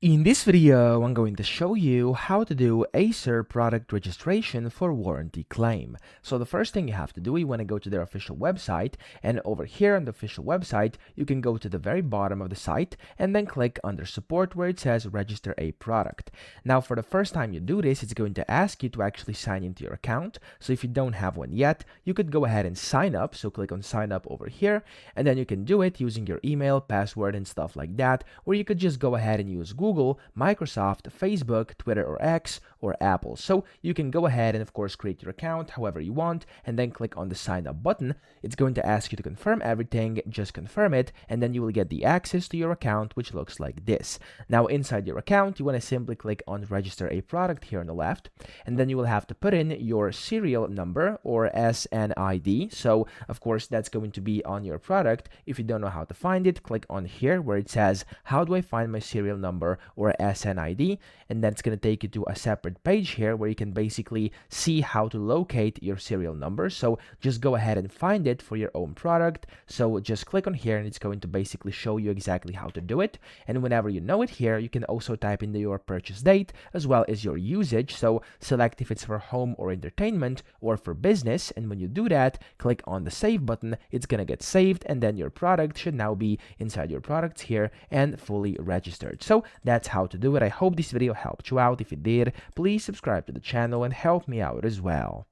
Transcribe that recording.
In this video, I'm going to show you how to do Acer product registration for warranty claim. So the first thing you have to do, you want to go to their official website, and over here on the official website, you can go to the very bottom of the site and then click under support where it says register a product. Now for the first time you do this, it's going to ask you to actually sign into your account. So if you don't have one yet, you could go ahead and sign up. So click on sign up over here, and then you can do it using your email, password, and stuff like that, or you could just go ahead and use Google, Microsoft, Facebook, Twitter or X, or Apple. So you can go ahead and of course create your account however you want and then click on the sign up button. It's going to ask you to confirm everything, just confirm it, and then you will get the access to your account, which looks like this. Now inside your account, you want to simply click on register a product here on the left, and then you will have to put in your serial number or SNID. So of course that's going to be on your product. If you don't know how to find it, click on here where it says how do I find my serial number or SNID, and that's going to take you to a separate page here where you can basically see how to locate your serial number. So just go ahead and find it for your own product. So just click on here and it's going to basically show you exactly how to do it. And whenever you know it here, you can also type in your purchase date as well as your usage. So select if it's for home or entertainment or for business, and when you do that, click on the save button. It's gonna get saved, and then your product should now be inside your products here and fully registered. So that's how to do it. I hope this video helped you out. If it did, please subscribe to the channel and help me out as well.